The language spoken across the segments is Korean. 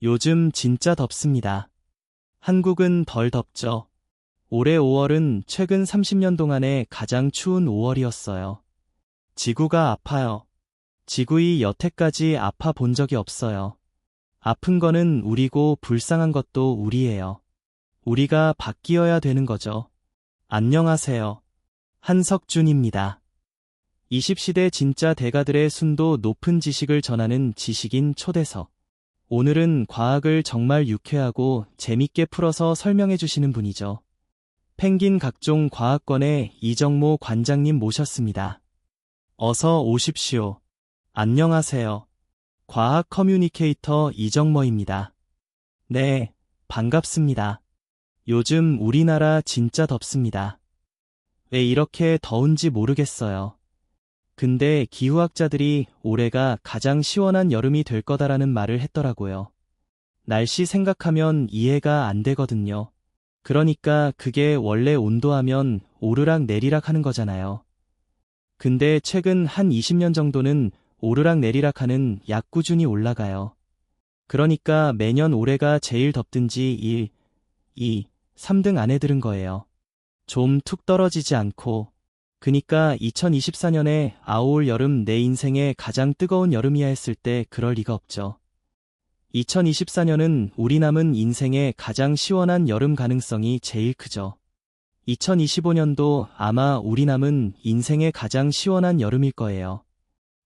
요즘 진짜 덥습니다. 한국은 덜 덥죠. 올해 5월은 최근 30년 동안의 가장 추운 5월이었어요. 지구가 아파요. 지구이 여태까지 아파 본 적이 없어요. 아픈 거는 우리고 불쌍한 것도 우리예요. 우리가 바뀌어야 되는 거죠. 안녕하세요. 한석준입니다. 20시대 진짜 대가들의 순도 높은 지식을 전하는 지식인 초대석. 오늘은 과학을 정말 유쾌하고 재밌게 풀어서 설명해 주시는 분이죠. 펭귄 각종 과학관의 이정모 관장님 모셨습니다. 어서 오십시오. 안녕하세요. 과학 커뮤니케이터 이정모입니다. 네, 반갑습니다. 요즘 우리나라 진짜 덥습니다. 왜 이렇게 더운지 모르겠어요. 근데 기후학자들이 올해가 가장 시원한 여름이 될 거다라는 말을 했더라고요. 날씨 생각하면 이해가 안 되거든요. 그러니까 그게 원래 온도하면 오르락 내리락 하는 거잖아요. 근데 최근 한 20년 정도는 오르락 내리락 하는 약 꾸준히 올라가요. 그러니까 매년 올해가 제일 덥든지 1, 2, 3등 안에 들은 거예요. 좀 툭 떨어지지 않고. 그니까 2024년에 아올 여름 내 인생의 가장 뜨거운 여름이야 했을 때 그럴 리가 없죠. 2024년은 우리 남은 인생의 가장 시원한 여름 가능성이 제일 크죠. 2025년도 아마 우리 남은 인생의 가장 시원한 여름일 거예요.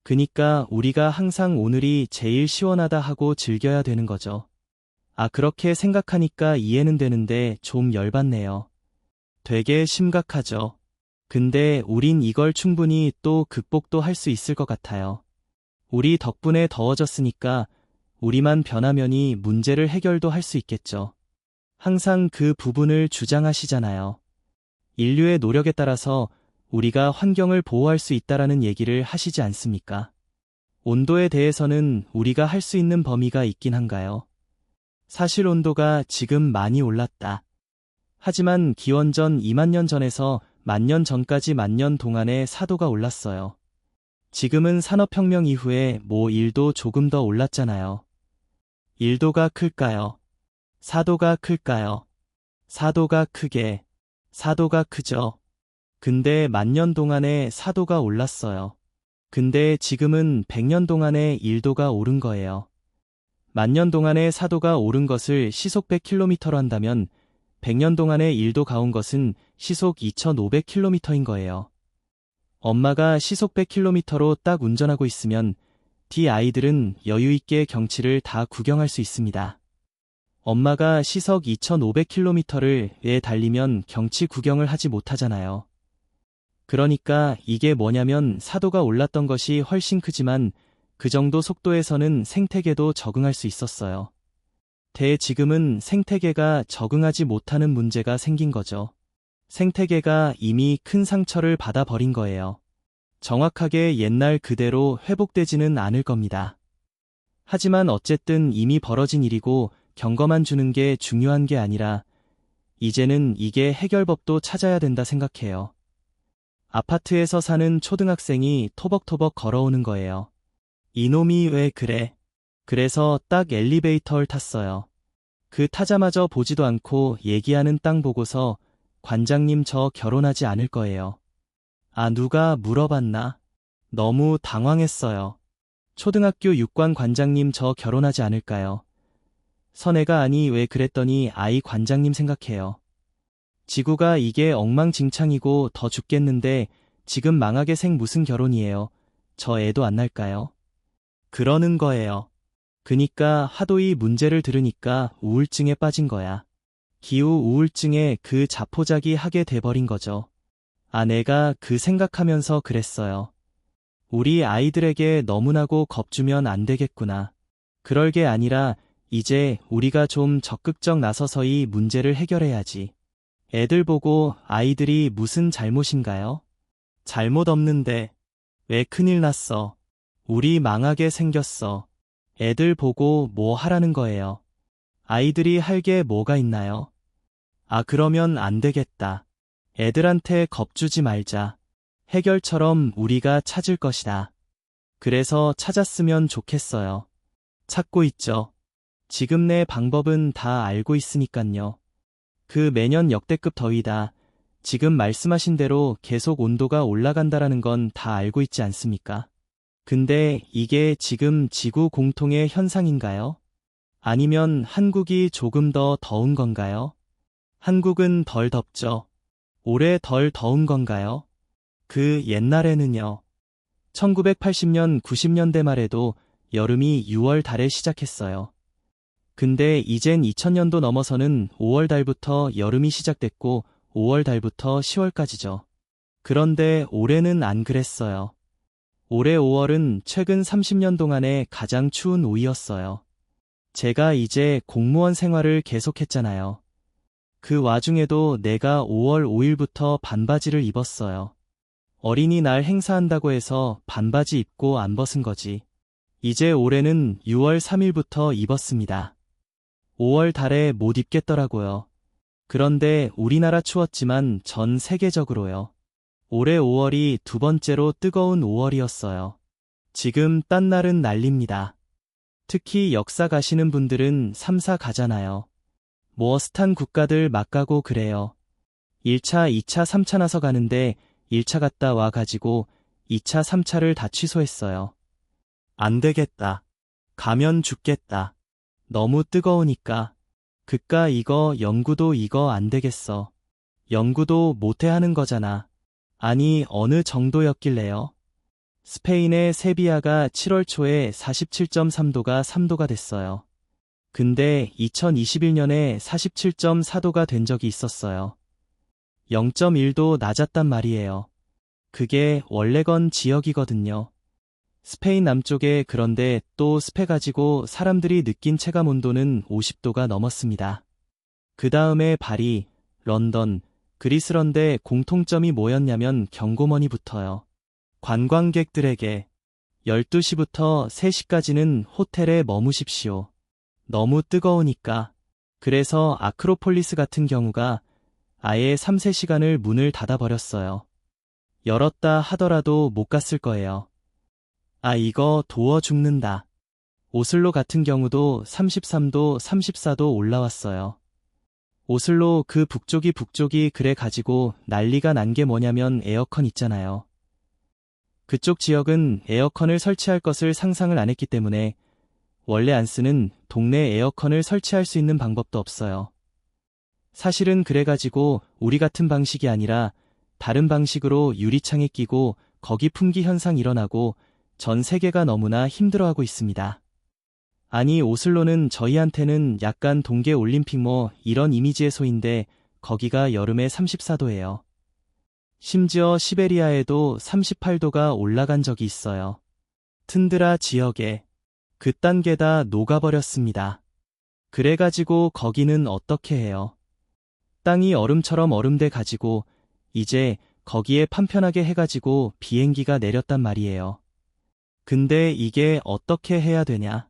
그니까 우리가 항상 오늘이 제일 시원하다 하고 즐겨야 되는 거죠. 아, 그렇게 생각하니까 이해는 되는데 좀 열받네요. 되게 심각하죠. 근데 우린 이걸 충분히 또 극복도 할 수 있을 것 같아요. 우리 덕분에 더워졌으니까 우리만 변하면이 문제를 해결도 할 수 있겠죠. 항상 그 부분을 주장하시잖아요. 인류의 노력에 따라서 우리가 환경을 보호할 수 있다라는 얘기를 하시지 않습니까? 온도에 대해서는 우리가 할 수 있는 범위가 있긴 한가요? 사실 온도가 지금 많이 올랐다. 하지만 기원전 2만 년 전에서 10,000년 전까지 10,000년 동안의 사도가 올랐어요. 지금은 산업혁명 이후에 1도 조금 더 올랐잖아요. 1도가 클까요? 사도가 클까요? 사도가 크게. 사도가 크죠. 근데 10,000년 동안에 사도가 올랐어요. 근데 지금은 100년 동안에 1도가 오른 거예요. 10,000년 동안에 사도가 오른 것을 시속 100km로 한다면 100년 동안에 1도 가온 것은 시속 2,500km인 거예요. 엄마가 시속 100km로 딱 운전하고 있으면 뒤 아이들은 여유있게 경치를 다 구경할 수 있습니다. 엄마가 시속 2,500km를 왜 달리면 경치 구경을 하지 못하잖아요. 그러니까 이게 뭐냐면 사도가 올랐던 것이 훨씬 크지만 그 정도 속도에서는 생태계도 적응할 수 있었어요. 지금은 생태계가 적응하지 못하는 문제가 생긴 거죠. 생태계가 이미 큰 상처를 받아버린 거예요. 정확하게 옛날 그대로 회복되지는 않을 겁니다. 하지만 어쨌든 이미 벌어진 일이고 경고만 주는 게 중요한 게 아니라 이제는 이게 해결법도 찾아야 된다 생각해요. 아파트에서 사는 초등학생이 토벅토벅 걸어오는 거예요. 이놈이 왜 그래? 그래서 딱 엘리베이터를 탔어요. 그 타자마자 보지도 않고 얘기하는 땅 보고서 관장님 저 결혼하지 않을 거예요. 아, 누가 물어봤나? 너무 당황했어요. 초등학교 6관 관장님 저 결혼하지 않을까요? 선애가 아니 왜 그랬더니 아이 관장님 생각해요. 지구가 이게 엉망진창이고 더 죽겠는데 지금 망하게 생 무슨 결혼이에요. 저 애도 안 날까요? 그러는 거예요. 그니까 하도 이 문제를 들으니까 우울증에 빠진 거야. 기후 우울증에 그 자포자기 하게 돼버린 거죠. 아, 내가 그 생각하면서 그랬어요. 우리 아이들에게 너무나고 겁주면 안 되겠구나. 그럴 게 아니라 이제 우리가 좀 적극적 나서서 이 문제를 해결해야지. 애들 보고 아이들이 무슨 잘못인가요? 잘못 없는데 왜 큰일 났어? 우리 망하게 생겼어. 애들 보고 뭐 하라는 거예요? 아이들이 할 게 뭐가 있나요? 아, 그러면 안 되겠다. 애들한테 겁주지 말자. 해결처럼 우리가 찾을 것이다. 그래서 찾았으면 좋겠어요. 찾고 있죠. 지금 내 방법은 다 알고 있으니깐요. 그 매년 역대급 더위다. 지금 말씀하신 대로 계속 온도가 올라간다라는 건 다 알고 있지 않습니까? 근데 이게 지금 지구 공통의 현상인가요? 아니면 한국이 조금 더 더운 건가요? 한국은 덜 덥죠. 올해 덜 더운 건가요? 그 옛날에는요. 1980년, 90년대 말에도 여름이 6월 달에 시작했어요. 근데 이젠 2000년도 넘어서는 5월 달부터 여름이 시작됐고 5월 달부터 10월까지죠. 그런데 올해는 안 그랬어요. 올해 5월은 최근 30년 동안의 가장 추운 5위였어요. 제가 이제 공무원 생활을 계속했잖아요. 그 와중에도 내가 5월 5일부터 반바지를 입었어요. 어린이날 행사한다고 해서 반바지 입고 안 벗은 거지. 이제 올해는 6월 3일부터 입었습니다. 5월 달에 못 입겠더라고요. 그런데 우리나라 추웠지만 전 세계적으로요. 올해 5월이 두 번째로 뜨거운 5월이었어요. 지금 딴 날은 난립니다. 특히 역사 가시는 분들은 3사 가잖아요. 뭐 스탄 국가들 막 가고 그래요. 1차, 2차, 3차 나서 가는데 1차 갔다 와가지고 2차, 3차를 다 취소했어요. 안 되겠다. 가면 죽겠다. 너무 뜨거우니까. 그까 이거 연구도 이거 안 되겠어. 연구도 못해 하는 거잖아. 아니 어느 정도였길래요? 스페인의 세비야가 7월 초에 47.3도가 3도가 됐어요. 근데 2021년에 47.4도가 된 적이 있었어요. 0.1도 낮았단 말이에요. 그게 원래건 지역이거든요. 스페인 남쪽에 그런데 또 습해 가지고 사람들이 느낀 체감 온도는 50도가 넘었습니다. 그 다음에 파리, 런던, 그리스런데 공통점이 뭐였냐면 경고문이 붙어요. 관광객들에게 12시부터 3시까지는 호텔에 머무십시오. 너무 뜨거우니까. 그래서 아크로폴리스 같은 경우가 아예 3-4시간을 문을 닫아버렸어요. 열었다 하더라도 못 갔을 거예요. 아 이거 더워 죽는다. 오슬로 같은 경우도 33도, 34도 올라왔어요. 오슬로 그 북쪽이 그래 가지고 난리가 난 게 뭐냐면 에어컨 있잖아요. 그쪽 지역은 에어컨을 설치할 것을 상상을 안 했기 때문에 원래 안 쓰는 동네 에어컨을 설치할 수 있는 방법도 없어요. 사실은 그래가지고 우리 같은 방식이 아니라 다른 방식으로 유리창에 끼고 거기 품귀 현상 일어나고 전 세계가 너무나 힘들어하고 있습니다. 아니 오슬로는 저희한테는 약간 동계 올림픽 뭐 이런 이미지의 소인데 거기가 여름에 34도예요. 심지어 시베리아에도 38도가 올라간 적이 있어요. 튼드라 지역에 그딴 게 다 녹아버렸습니다. 그래가지고 거기는 어떻게 해요? 땅이 얼음처럼 얼음돼 가지고 이제 거기에 판편하게 해가지고 비행기가 내렸단 말이에요. 근데 이게 어떻게 해야 되냐?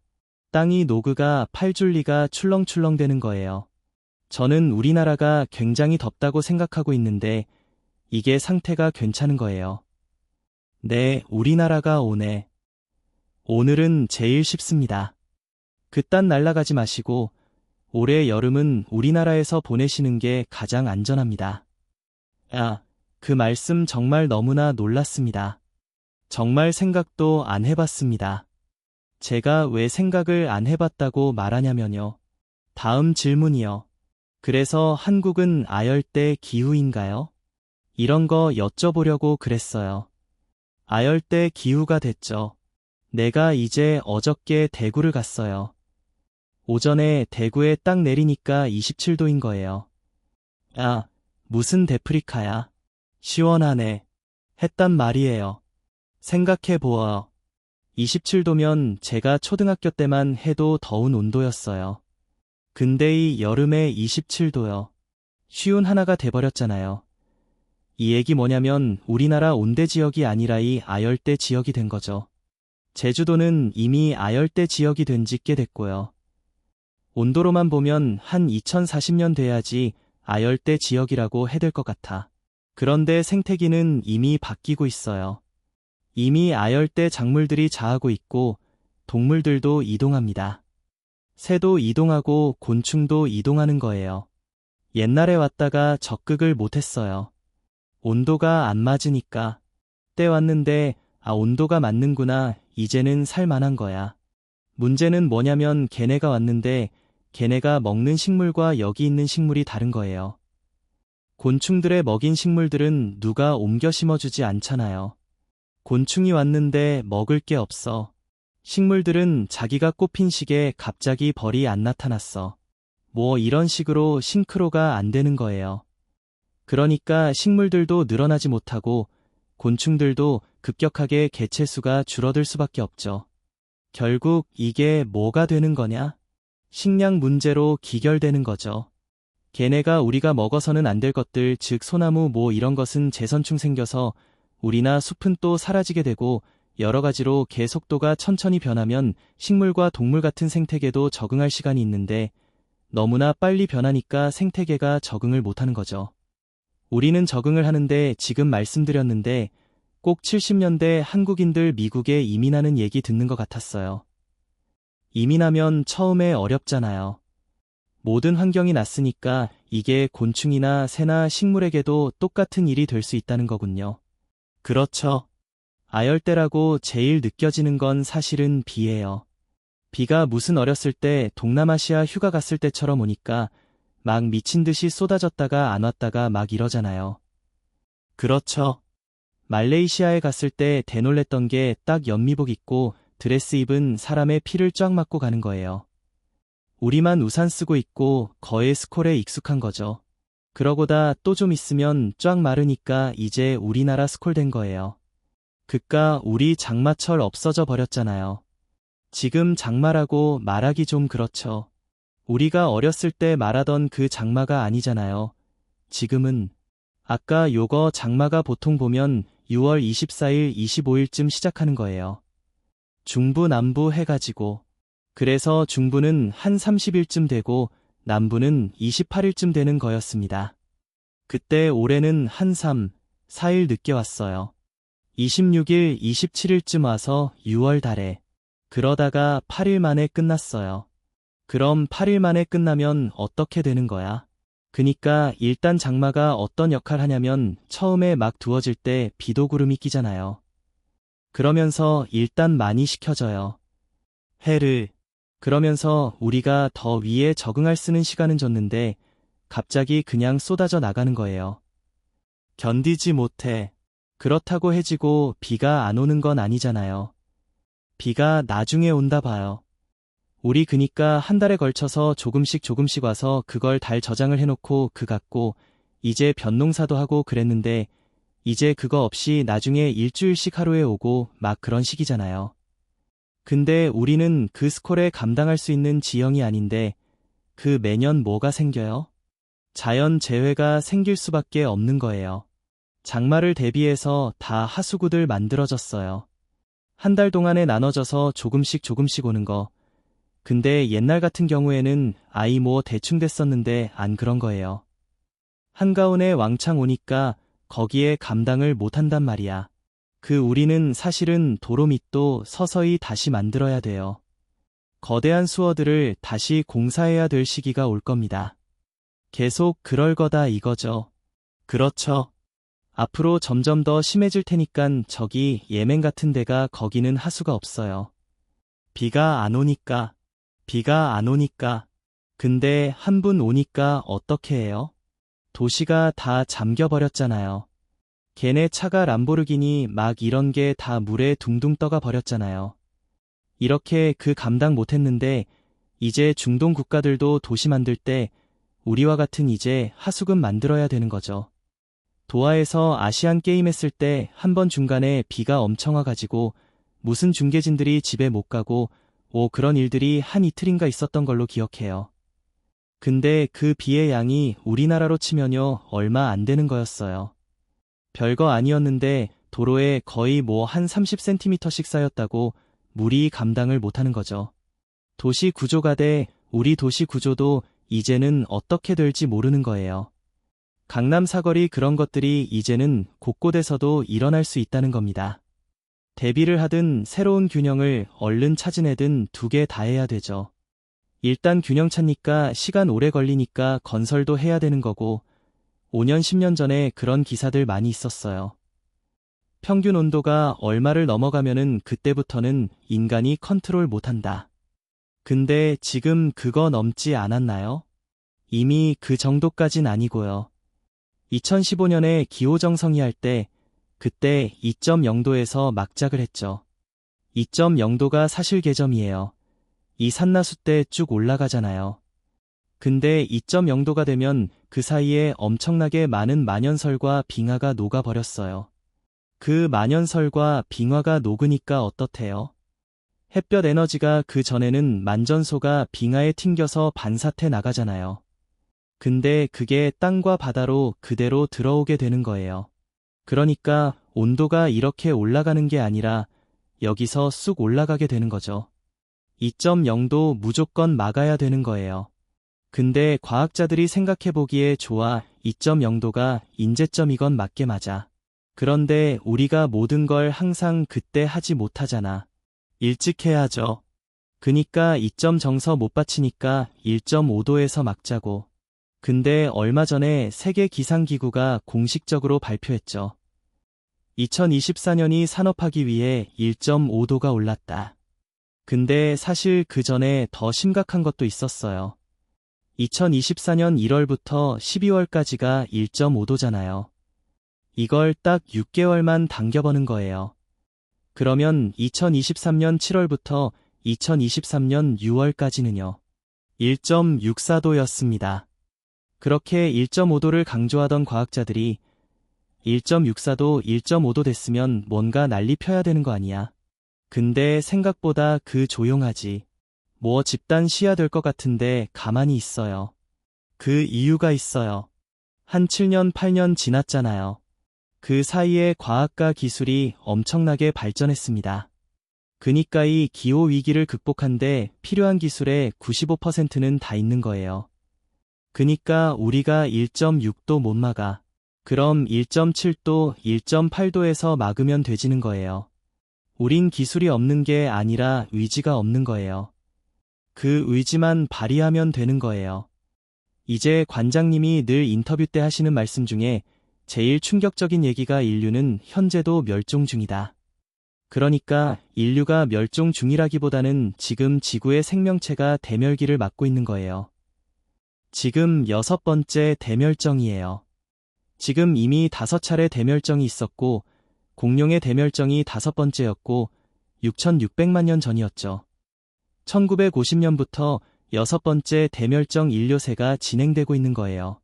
땅이 노그가 팔줄리가 출렁출렁 되는 거예요. 저는 우리나라가 굉장히 덥다고 생각하고 있는데 이게 상태가 괜찮은 거예요. 네, 우리나라가 오네. 오늘은 제일 쉽습니다. 그딴 날라가지 마시고 올해 여름은 우리나라에서 보내시는 게 가장 안전합니다. 아, 그 말씀 정말 너무나 놀랐습니다. 정말 생각도 안 해봤습니다. 제가 왜 생각을 안 해봤다고 말하냐면요. 다음 질문이요. 그래서 한국은 아열대 기후인가요? 이런 거 여쭤보려고 그랬어요. 아열대 기후가 됐죠. 내가 이제 어저께 대구를 갔어요. 오전에 대구에 딱 내리니까 27도인 거예요. 아, 무슨 데프리카야. 시원하네. 했단 말이에요. 생각해보아. 27도면 제가 초등학교 때만 해도 더운 온도였어요. 근데 이 여름에 27도요. 쉬운 하나가 돼버렸잖아요. 이 얘기 뭐냐면 우리나라 온대 지역이 아니라 이 아열대 지역이 된 거죠. 제주도는 이미 아열대 지역이 된 지 꽤 됐고요. 온도로만 보면 한 2040년 돼야지 아열대 지역이라고 해될 것 같아. 그런데 생태기는 이미 바뀌고 있어요. 이미 아열대 작물들이 자하고 있고 동물들도 이동합니다. 새도 이동하고 곤충도 이동하는 거예요. 옛날에 왔다가 적극을 못했어요. 온도가 안 맞으니까. 때 왔는데, 온도가 맞는구나. 이제는 살만한 거야. 문제는 뭐냐면 걔네가 왔는데, 걔네가 먹는 식물과 여기 있는 식물이 다른 거예요. 곤충들의 먹인 식물들은 누가 옮겨 심어주지 않잖아요. 곤충이 왔는데 먹을 게 없어. 식물들은 자기가 꼽힌 시기에 갑자기 벌이 안 나타났어. 뭐 이런 식으로 싱크로가 안 되는 거예요. 그러니까 식물들도 늘어나지 못하고 곤충들도 급격하게 개체수가 줄어들 수밖에 없죠. 결국 이게 뭐가 되는 거냐? 식량 문제로 기결되는 거죠. 걔네가 우리가 먹어서는 안 될 것들, 즉 소나무 뭐 이런 것은 재선충 생겨서 우리나 숲은 또 사라지게 되고 여러 가지로 개 속도가 천천히 변하면 식물과 동물 같은 생태계도 적응할 시간이 있는데 너무나 빨리 변하니까 생태계가 적응을 못하는 거죠. 우리는 적응을 하는데 지금 말씀드렸는데 꼭 70년대 한국인들 미국에 이민하는 얘기 듣는 것 같았어요. 이민하면 처음에 어렵잖아요. 모든 환경이 낯으니까 이게 곤충이나 새나 식물에게도 똑같은 일이 될 수 있다는 거군요. 그렇죠. 아열대라고 제일 느껴지는 건 사실은 비예요. 비가 무슨 어렸을 때 동남아시아 휴가 갔을 때처럼 오니까 막 미친 듯이 쏟아졌다가 안 왔다가 막 이러잖아요. 그렇죠. 말레이시아에 갔을 때 대놀랬던 게 딱 연미복 입고 드레스 입은 사람의 피를 쫙 맞고 가는 거예요. 우리만 우산 쓰고 있고 거의 스콜에 익숙한 거죠. 그러고다 또 좀 있으면 쫙 마르니까 이제 우리나라 스콜 된 거예요. 그깟 우리 장마철 없어져 버렸잖아요. 지금 장마라고 말하기 좀 그렇죠. 우리가 어렸을 때 말하던 그 장마가 아니잖아요. 지금은 아까 요거 장마가 보통 보면 6월 24일, 25일쯤 시작하는 거예요. 중부, 남부 해가지고. 그래서 중부는 한 30일쯤 되고 남부는 28일쯤 되는 거였습니다. 그때 올해는 한 3, 4일 늦게 왔어요. 26일, 27일쯤 와서 6월 달에. 그러다가 8일 만에 끝났어요. 그럼 8일 만에 끝나면 어떻게 되는 거야? 그니까 일단 장마가 어떤 역할 하냐면 처음에 막 두어질 때 비도 구름이 끼잖아요. 그러면서 일단 많이 식혀져요. 해를. 그러면서 우리가 더 위에 적응할 쓰는 시간은 줬는데 갑자기 그냥 쏟아져 나가는 거예요. 견디지 못해. 그렇다고 해지고 비가 안 오는 건 아니잖아요. 비가 나중에 온다 봐요. 우리 그니까 한 달에 걸쳐서 조금씩 와서 그걸 달 저장을 해놓고 그 갖고 이제 벼농사도 하고 그랬는데 이제 그거 없이 나중에 일주일씩 하루에 오고 막 그런 식이잖아요. 근데 우리는 그 스콜에 감당할 수 있는 지형이 아닌데 그 매년 뭐가 생겨요? 자연 재해가 생길 수밖에 없는 거예요. 장마를 대비해서 다 하수구들 만들어졌어요. 한 달 동안에 나눠져서 조금씩 오는 거. 근데 옛날 같은 경우에는 아이 뭐 대충 됐었는데 안 그런 거예요. 한가운에 왕창 오니까 거기에 감당을 못한단 말이야. 그 우리는 사실은 도로 밑도 서서히 다시 만들어야 돼요. 거대한 수어들을 다시 공사해야 될 시기가 올 겁니다. 계속 그럴 거다 이거죠. 그렇죠. 앞으로 점점 더 심해질 테니깐 저기 예멘 같은 데가 거기는 하수가 없어요. 비가 안 오니까. 근데 한 분 오니까 어떻게 해요? 도시가 다 잠겨버렸잖아요. 걔네 차가 람보르기니 막 이런 게 다 물에 둥둥 떠가 버렸잖아요. 이렇게 그 감당 못했는데 이제 중동 국가들도 도시 만들 때 우리와 같은 이제 하수금 만들어야 되는 거죠. 도하에서 아시안 게임 했을 때 한 번 중간에 비가 엄청 와가지고 무슨 중계진들이 집에 못 가고 그런 일들이 한 이틀인가 있었던 걸로 기억해요. 근데 그 비의 양이 우리나라로 치면요 얼마 안 되는 거였어요. 별거 아니었는데 도로에 거의 뭐 한 30cm씩 쌓였다고 물이 감당을 못하는 거죠. 도시 구조가 돼 우리 도시 구조도 이제는 어떻게 될지 모르는 거예요. 강남 사거리 그런 것들이 이제는 곳곳에서도 일어날 수 있다는 겁니다. 대비를 하든 새로운 균형을 얼른 찾은 애든 두 개 다 해야 되죠. 일단 균형 찾니까 시간 오래 걸리니까 건설도 해야 되는 거고 5년 10년 전에 그런 기사들 많이 있었어요. 평균 온도가 얼마를 넘어가면은 그때부터는 인간이 컨트롤 못한다. 근데 지금 그거 넘지 않았나요? 이미 그 정도까진 아니고요. 2015년에 기호정성이 할 때 그때 2.0도에서 막작을 했죠. 2.0도가 사실 개점이에요. 이 산나수 때 쭉 올라가잖아요. 근데 2.0도가 되면 그 사이에 엄청나게 많은 만연설과 빙하가 녹아버렸어요. 그 만연설과 빙하가 녹으니까 어떻대요? 햇볕 에너지가 그 전에는 만전소가 빙하에 튕겨서 반사태 나가잖아요. 근데 그게 땅과 바다로 그대로 들어오게 되는 거예요. 그러니까 온도가 이렇게 올라가는 게 아니라 여기서 쑥 올라가게 되는 거죠. 2.0도 무조건 막아야 되는 거예요. 근데 과학자들이 생각해보기에 좋아 2.0도가 인제점이건 맞게 맞아. 그런데 우리가 모든 걸 항상 그때 하지 못하잖아. 일찍 해야죠. 그니까 2점 정서 못 받치니까 1.5도에서 막자고. 근데 얼마 전에 세계 기상기구가 공식적으로 발표했죠. 2024년이 산업하기 위해 1.5도가 올랐다. 근데 사실 그 전에 더 심각한 것도 있었어요. 2024년 1월부터 12월까지가 1.5도잖아요. 이걸 딱 6개월만 당겨보는 거예요. 그러면 2023년 7월부터 2023년 6월까지는요. 1.64도였습니다. 그렇게 1.5도를 강조하던 과학자들이 1.64도, 1.5도 됐으면 뭔가 난리 펴야 되는 거 아니야. 근데 생각보다 그 조용하지. 뭐 집단 시야 될 것 같은데 가만히 있어요. 그 이유가 있어요. 한 7년, 8년 지났잖아요. 그 사이에 과학과 기술이 엄청나게 발전했습니다. 그니까 이 기후 위기를 극복한데 필요한 기술의 95%는 다 있는 거예요. 그니까 우리가 1.6도 못 막아. 그럼 1.7도, 1.8도에서 막으면 되지는 거예요. 우린 기술이 없는 게 아니라 의지가 없는 거예요. 그 의지만 발휘하면 되는 거예요. 이제 관장님이 늘 인터뷰 때 하시는 말씀 중에 제일 충격적인 얘기가 인류는 현재도 멸종 중이다. 그러니까 인류가 멸종 중이라기보다는 지금 지구의 생명체가 대멸기를 맞고 있는 거예요. 지금 6번째 대멸종이에요. 지금 이미 5차례 대멸종이 있었고 공룡의 대멸종이 5번째였고 6,600만 년 전이었죠. 1950년부터 6번째 대멸종 인류세가 진행되고 있는 거예요.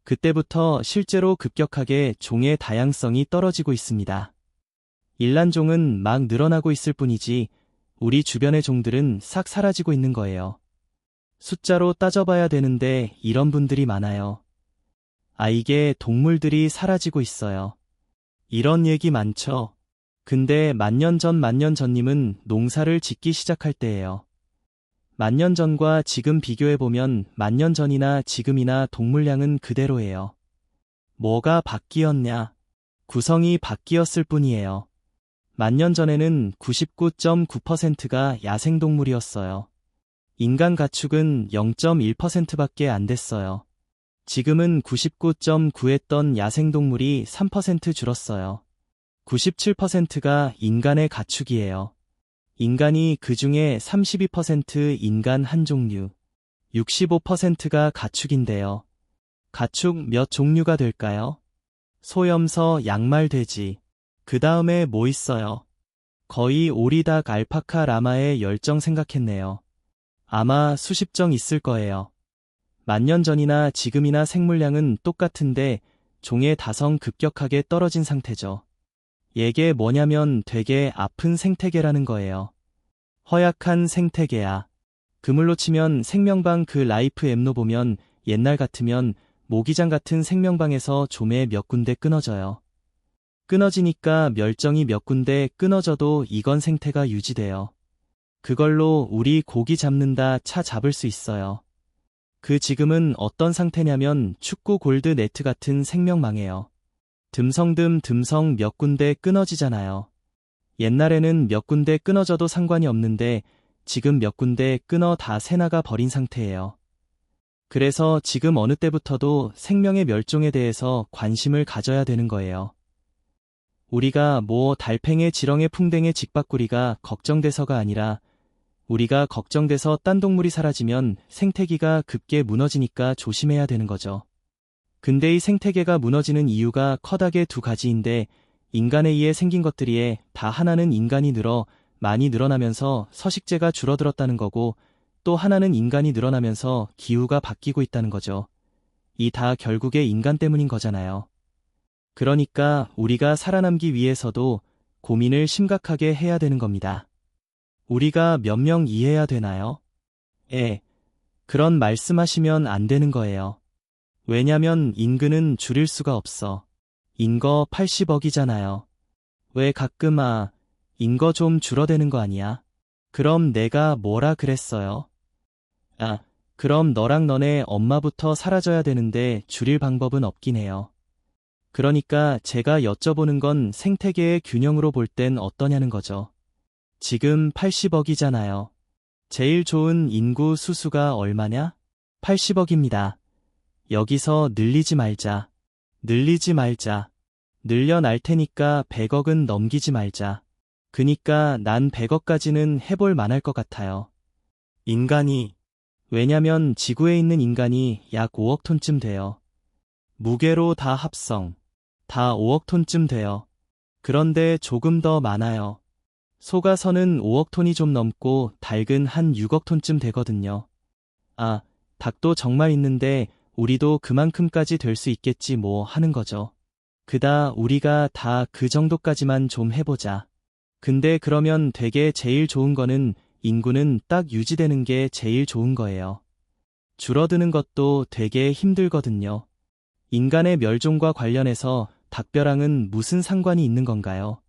그때부터 실제로 급격하게 종의 다양성이 떨어지고 있습니다. 일란종은 막 늘어나고 있을 뿐이지 우리 주변의 종들은 싹 사라지고 있는 거예요. 숫자로 따져봐야 되는데 이런 분들이 많아요. 아, 이게 동물들이 사라지고 있어요. 이런 얘기 많죠. 근데 만년 전님은 농사를 짓기 시작할 때예요. 만년 전과 지금 비교해보면 만년 전이나 지금이나 동물량은 그대로예요. 뭐가 바뀌었냐? 구성이 바뀌었을 뿐이에요. 만년 전에는 99.9%가 야생동물이었어요. 인간 가축은 0.1%밖에 안 됐어요. 지금은 99.9했던 야생동물이 3% 줄었어요. 97%가 인간의 가축이에요. 인간이 그 중에 32% 인간 한 종류, 65%가 가축인데요. 가축 몇 종류가 될까요? 소염서, 양말, 돼지. 그 다음에 뭐 있어요? 거의 오리, 닭, 알파카, 라마의 열정 생각했네요. 아마 수십 정 있을 거예요. 만년 전이나 지금이나 생물량은 똑같은데 종의 다성 급격하게 떨어진 상태죠. 얘게 뭐냐면 되게 아픈 생태계라는 거예요. 허약한 생태계야. 그물로 치면 생명방 그 라이프 엠노 보면 옛날 같으면 모기장 같은 생명방에서 조매 몇 군데 끊어져요. 끊어지니까 멸종이 몇 군데 끊어져도 이건 생태가 유지돼요. 그걸로 우리 고기 잡는다 차 잡을 수 있어요. 그 지금은 어떤 상태냐면 축구 골드 네트 같은 생명망이에요. 듬성 몇 군데 끊어지잖아요. 옛날에는 몇 군데 끊어져도 상관이 없는데 지금 몇 군데 끊어 다 새나가 버린 상태예요. 그래서 지금 어느 때부터도 생명의 멸종에 대해서 관심을 가져야 되는 거예요. 우리가 뭐 달팽에 지렁에 풍뎅에 직박구리가 걱정돼서가 아니라 우리가 걱정돼서 딴 동물이 사라지면 생태계가 급게 무너지니까 조심해야 되는 거죠. 근데 이 생태계가 무너지는 이유가 커다게 두 가지인데 인간에 의해 생긴 것들이에 다 하나는 인간이 많이 늘어나면서 서식재가 줄어들었다는 거고 또 하나는 인간이 늘어나면서 기후가 바뀌고 있다는 거죠. 이 다 결국에 인간 때문인 거잖아요. 그러니까 우리가 살아남기 위해서도 고민을 심각하게 해야 되는 겁니다. 우리가 몇 명 이해해야 되나요? 그런 말씀하시면 안 되는 거예요. 왜냐면 인구는 줄일 수가 없어. 인거 80억이잖아요. 왜 가끔 인거 좀 줄어드는 거 아니야? 그럼 내가 뭐라 그랬어요? 그럼 너랑 너네 엄마부터 사라져야 되는데 줄일 방법은 없긴 해요. 그러니까 제가 여쭤보는 건 생태계의 균형으로 볼 땐 어떠냐는 거죠. 지금 80억이잖아요. 제일 좋은 인구 수수가 얼마냐? 80억입니다. 여기서 늘리지 말자. 늘려날 테니까 100억은 넘기지 말자. 그니까 난 100억까지는 해볼 만할 것 같아요. 왜냐면 지구에 있는 인간이 약 5억 톤쯤 돼요. 무게로 다 합성. 다 5억 톤쯤 돼요. 그런데 조금 더 많아요. 소가선은 5억 톤이 좀 넘고 닭은 한 6억 톤쯤 되거든요. 닭도 정말 있는데 우리도 그만큼까지 될 수 있겠지 뭐 하는 거죠. 우리가 다 그 정도까지만 좀 해보자. 근데 그러면 되게 제일 좋은 거는 인구는 딱 유지되는 게 제일 좋은 거예요. 줄어드는 것도 되게 힘들거든요. 인간의 멸종과 관련해서 닭벼랑은 무슨 상관이 있는 건가요?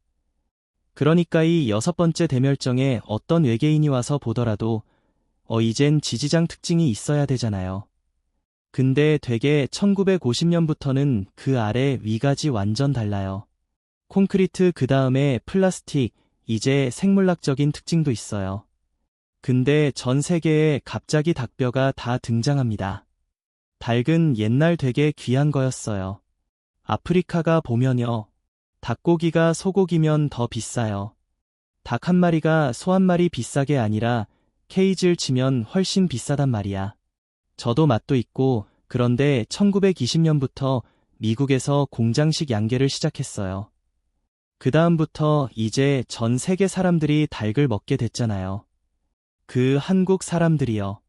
그러니까 이 6번째 대멸종에 어떤 외계인이 와서 보더라도 이젠 지지장 특징이 있어야 되잖아요. 근데 되게 1950년부터는 그 아래 위가지 완전 달라요. 콘크리트 그 다음에 플라스틱, 이제 생물학적인 특징도 있어요. 근데 전 세계에 갑자기 닭뼈가 다 등장합니다. 닭은 옛날 되게 귀한 거였어요. 아프리카가 보면요. 닭고기가 소고기면 더 비싸요. 닭 한 마리가 소 한 마리 비싸게 아니라 케이지를 치면 훨씬 비싸단 말이야. 저도 맛도 있고 그런데 1920년부터 미국에서 공장식 양계를 시작했어요. 그 다음부터 이제 전 세계 사람들이 닭을 먹게 됐잖아요. 그 한국 사람들이요.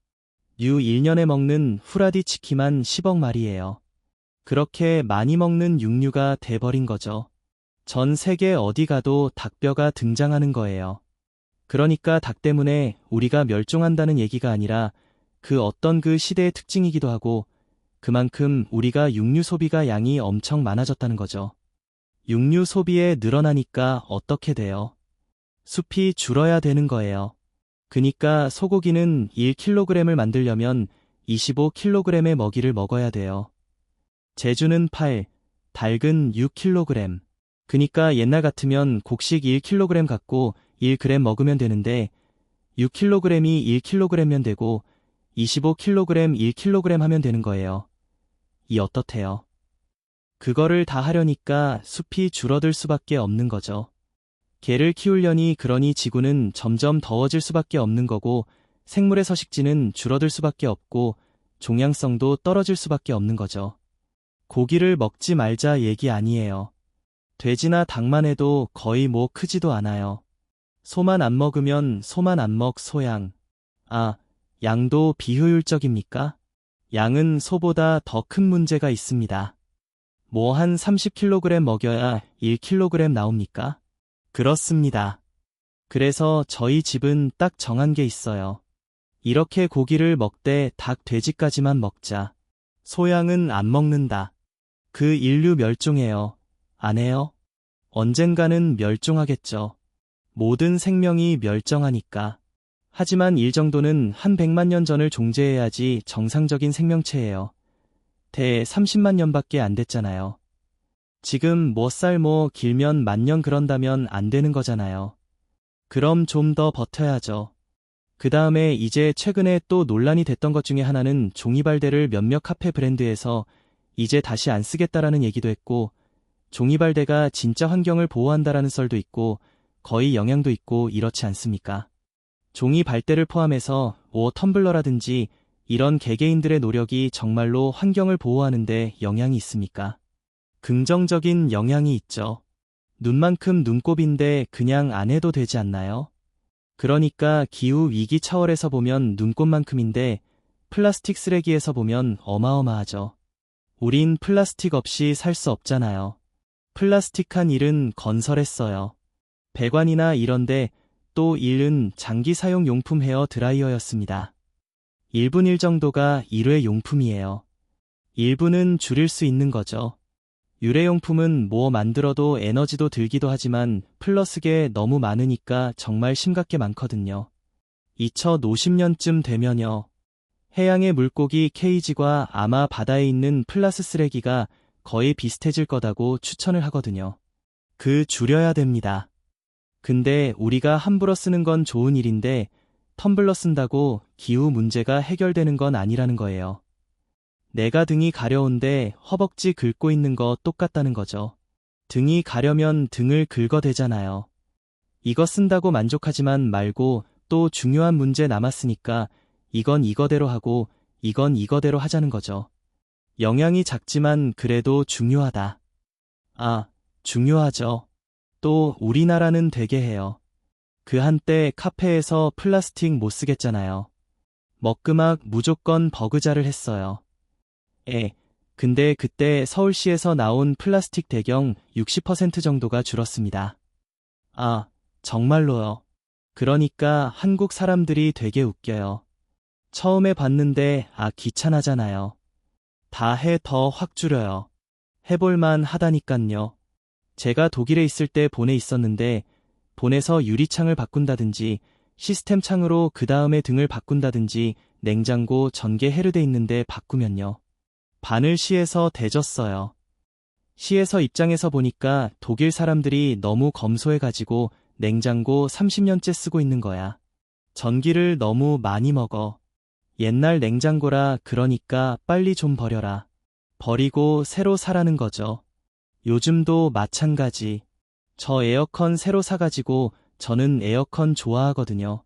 1년에 먹는 후라디 치킨만 10억 마리예요. 그렇게 많이 먹는 육류가 돼버린 거죠. 전 세계 어디 가도 닭뼈가 등장하는 거예요. 그러니까 닭 때문에 우리가 멸종한다는 얘기가 아니라 그 어떤 그 시대의 특징이기도 하고 그만큼 우리가 육류 소비가 양이 엄청 많아졌다는 거죠. 육류 소비에 늘어나니까 어떻게 돼요? 숲이 줄어야 되는 거예요. 그니까 소고기는 1kg을 만들려면 25kg의 먹이를 먹어야 돼요. 제주는 8, 닭은 6kg. 그니까 옛날 같으면 곡식 1kg 갖고 1g 먹으면 되는데 6kg이 1kg면 되고 25kg 1kg 하면 되는 거예요. 이 어떻대요? 그거를 다 하려니까 숲이 줄어들 수밖에 없는 거죠. 개를 키우려니 그러니 지구는 점점 더워질 수밖에 없는 거고 생물의 서식지는 줄어들 수밖에 없고 종양성도 떨어질 수밖에 없는 거죠. 고기를 먹지 말자 얘기 아니에요. 돼지나 닭만 해도 거의 뭐 크지도 않아요. 소만 안 먹으면 소만 안 먹 소양. 양도 비효율적입니까? 양은 소보다 더 큰 문제가 있습니다. 뭐 한 30kg 먹여야 1kg 나옵니까? 그렇습니다. 그래서 저희 집은 딱 정한 게 있어요. 이렇게 고기를 먹되 닭, 돼지까지만 먹자. 소양은 안 먹는다. 그 인류 멸종해요. 안 해요? 언젠가는 멸종하겠죠. 모든 생명이 멸종하니까. 하지만 일 정도는 한 100만 년 전을 종재해야지 정상적인 생명체예요. 30만 년밖에 안 됐잖아요. 지금 길면 10,000년 그런다면 안 되는 거잖아요. 그럼 좀 더 버텨야죠. 그 다음에 이제 최근에 또 논란이 됐던 것 중에 하나는 종이발대를 몇몇 카페 브랜드에서 이제 다시 안 쓰겠다라는 얘기도 했고, 종이발대가 진짜 환경을 보호한다라는 썰도 있고, 거의 영향도 있고 이렇지 않습니까? 종이발대를 포함해서 텀블러라든지 이런 개개인들의 노력이 정말로 환경을 보호하는데 영향이 있습니까? 긍정적인 영향이 있죠. 눈만큼 눈곱인데 그냥 안 해도 되지 않나요? 그러니까 기후 위기 차원에서 보면 눈곱만큼인데 플라스틱 쓰레기에서 보면 어마어마하죠. 우린 플라스틱 없이 살 수 없잖아요. 플라스틱한 일은 건설했어요. 배관이나 이런데 또 일은 장기 사용 용품 헤어 드라이어였습니다. 1분 1 정도가 일회용품이에요. 1분은 줄일 수 있는 거죠. 유래용품은 뭐 만들어도 에너지도 들기도 하지만 플러스게 너무 많으니까 정말 심각게 많거든요. 2050년쯤 되면요. 해양의 물고기 케이지과 아마 바다에 있는 플라스 쓰레기가 거의 비슷해질 거다고 추천을 하거든요. 줄여야 됩니다. 근데 우리가 함부로 쓰는 건 좋은 일인데 텀블러 쓴다고 기후 문제가 해결되는 건 아니라는 거예요. 내가 등이 가려운데 허벅지 긁고 있는 거 똑같다는 거죠. 등이 가려면 등을 긁어대잖아요. 이거 쓴다고 만족하지만 말고 또 중요한 문제 남았으니까 이건 이거대로 하고 이건 이거대로 하자는 거죠. 영향이 작지만 그래도 중요하다. 중요하죠. 또 우리나라는 되게 해요. 그 한때 카페에서 플라스틱 못 쓰겠잖아요. 먹그막 무조건 버그자를 했어요. 근데 그때 서울시에서 나온 플라스틱 대경 60% 정도가 줄었습니다. 정말로요. 그러니까 한국 사람들이 되게 웃겨요. 처음에 봤는데 귀찮아잖아요. 다 해 더 확 줄여요. 해볼만 하다니깐요. 제가 독일에 있을 때 본에 있었는데 본에서 유리창을 바꾼다든지 시스템 창으로 그 다음에 등을 바꾼다든지 냉장고 전개 해르돼 있는데 바꾸면요. 반을 시에서 대줬어요. 시에서 입장에서 보니까 독일 사람들이 너무 검소해가지고 냉장고 30년째 쓰고 있는 거야. 전기를 너무 많이 먹어. 옛날 냉장고라 그러니까 빨리 좀 버려라. 버리고 새로 사라는 거죠. 요즘도 마찬가지. 저 에어컨 새로 사가지고 저는 에어컨 좋아하거든요.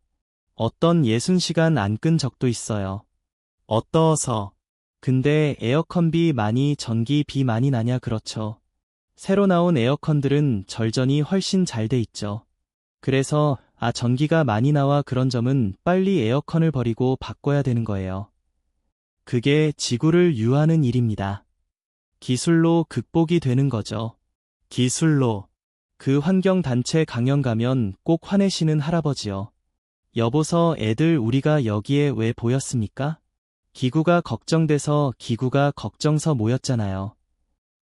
어떤 60시간 안 끈 적도 있어요. 어떠어서. 근데 에어컨비 많이 전기비 많이 나냐 그렇죠. 새로 나온 에어컨들은 절전이 훨씬 잘 돼 있죠. 그래서 전기가 많이 나와 그런 점은 빨리 에어컨을 버리고 바꿔야 되는 거예요. 그게 지구를 유하는 일입니다. 기술로 극복이 되는 거죠. 기술로. 그 환경단체 강연 가면 꼭 화내시는 할아버지요. 여보서 애들 우리가 여기에 왜 보였습니까? 기구가 걱정돼서 기구가 걱정서 모였잖아요.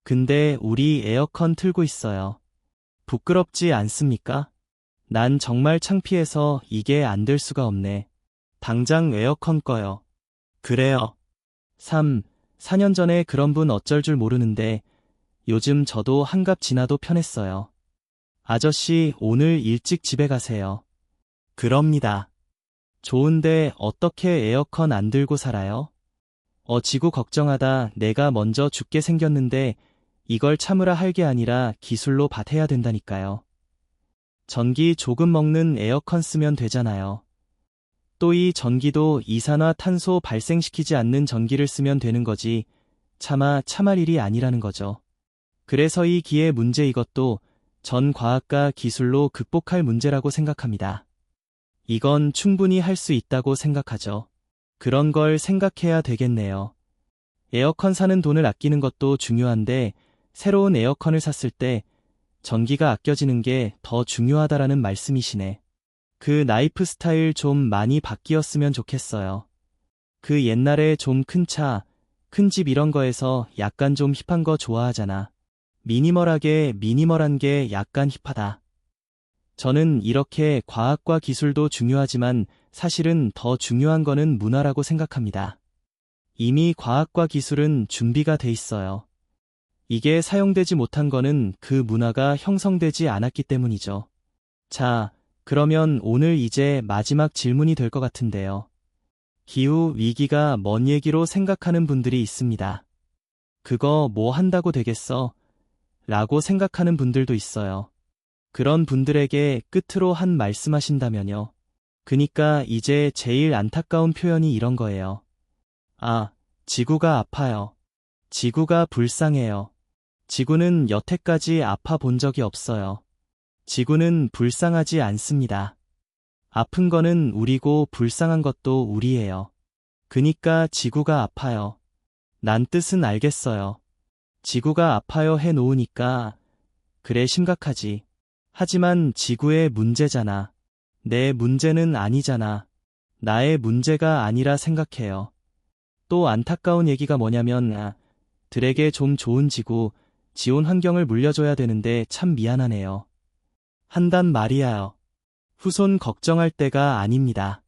근데 우리 에어컨 틀고 있어요. 부끄럽지 않습니까? 난 정말 창피해서 이게 안 될 수가 없네. 당장 에어컨 꺼요. 그래요. 4년 전에 그런 분 어쩔 줄 모르는데 요즘 저도 한갑 지나도 편했어요. 아저씨 오늘 일찍 집에 가세요. 그럽니다. 좋은데 어떻게 에어컨 안 들고 살아요? 지구 걱정하다 내가 먼저 죽게 생겼는데 이걸 참으라 할 게 아니라 기술로 밭해야 된다니까요. 전기 조금 먹는 에어컨 쓰면 되잖아요. 또 이 전기도 이산화탄소 발생시키지 않는 전기를 쓰면 되는 거지 차마 참할 일이 아니라는 거죠. 그래서 이 기회 문제 이것도 전 과학과 기술로 극복할 문제라고 생각합니다. 이건 충분히 할 수 있다고 생각하죠. 그런 걸 생각해야 되겠네요. 에어컨 사는 돈을 아끼는 것도 중요한데 새로운 에어컨을 샀을 때 전기가 아껴지는 게 더 중요하다라는 말씀이시네. 그 라이프 스타일 좀 많이 바뀌었으면 좋겠어요. 그 옛날에 좀 큰 차, 큰 집 이런 거에서 약간 좀 힙한 거 좋아하잖아. 미니멀한 게 약간 힙하다. 저는 이렇게 과학과 기술도 중요하지만 사실은 더 중요한 거는 문화라고 생각합니다. 이미 과학과 기술은 준비가 돼 있어요. 이게 사용되지 못한 거는 그 문화가 형성되지 않았기 때문이죠. 자, 그러면 오늘 이제 마지막 질문이 될 것 같은데요. 기후 위기가 먼 얘기로 생각하는 분들이 있습니다. 그거 뭐 한다고 되겠어? 라고 생각하는 분들도 있어요. 그런 분들에게 끝으로 한 말씀 하신다면요. 그니까 이제 제일 안타까운 표현이 이런 거예요. 아, 지구가 아파요. 지구가 불쌍해요. 지구는 여태까지 아파 본 적이 없어요. 지구는 불쌍하지 않습니다. 아픈 거는 우리고 불쌍한 것도 우리예요. 그니까 지구가 아파요. 난 뜻은 알겠어요. 지구가 아파요 해 놓으니까 그래 심각하지. 하지만 지구의 문제잖아. 내 문제는 아니잖아. 나의 문제가 아니라 생각해요. 또 안타까운 얘기가 뭐냐면 들에게 좀 좋은 지구, 지온 환경을 물려줘야 되는데 참 미안하네요. 한단 말이야요. 후손 걱정할 때가 아닙니다.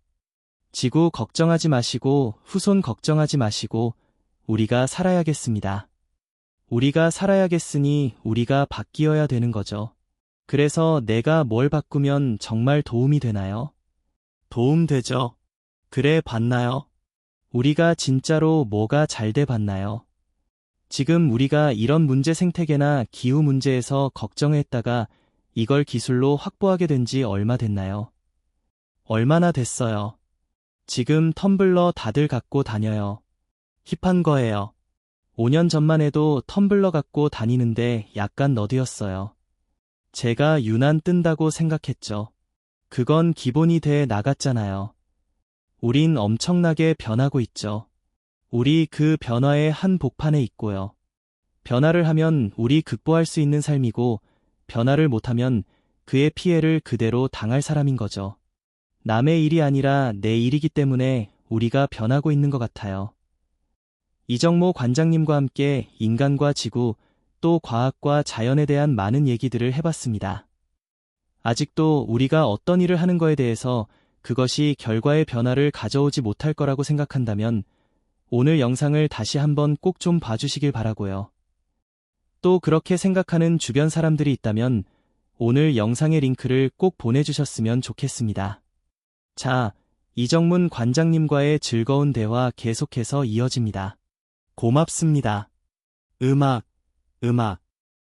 지구 걱정하지 마시고 후손 걱정하지 마시고 우리가 살아야겠습니다. 우리가 살아야겠으니 우리가 바뀌어야 되는 거죠. 그래서 내가 뭘 바꾸면 정말 도움이 되나요? 도움되죠. 그래 봤나요? 우리가 진짜로 뭐가 잘 돼 봤나요? 지금 우리가 이런 문제 생태계나 기후 문제에서 걱정했다가 이걸 기술로 확보하게 된 지 얼마 됐나요? 얼마나 됐어요? 지금 텀블러 다들 갖고 다녀요. 힙한 거예요. 5년 전만 해도 텀블러 갖고 다니는데 약간 너드였어요. 제가 유난 뜬다고 생각했죠. 그건 기본이 돼 나갔잖아요. 우린 엄청나게 변하고 있죠. 우리 그 변화의 한 복판에 있고요. 변화를 하면 우리 극복할 수 있는 삶이고, 변화를 못하면 그의 피해를 그대로 당할 사람인 거죠. 남의 일이 아니라 내 일이기 때문에 우리가 변하고 있는 것 같아요. 이정모 관장님과 함께 인간과 지구, 또 과학과 자연에 대한 많은 얘기들을 해봤습니다. 아직도 우리가 어떤 일을 하는 거에 대해서 그것이 결과의 변화를 가져오지 못할 거라고 생각한다면 오늘 영상을 다시 한번 꼭 좀 봐주시길 바라고요. 또 그렇게 생각하는 주변 사람들이 있다면 오늘 영상의 링크를 꼭 보내주셨으면 좋겠습니다. 자, 이정문 관장님과의 즐거운 대화 계속해서 이어집니다. 고맙습니다. 음악.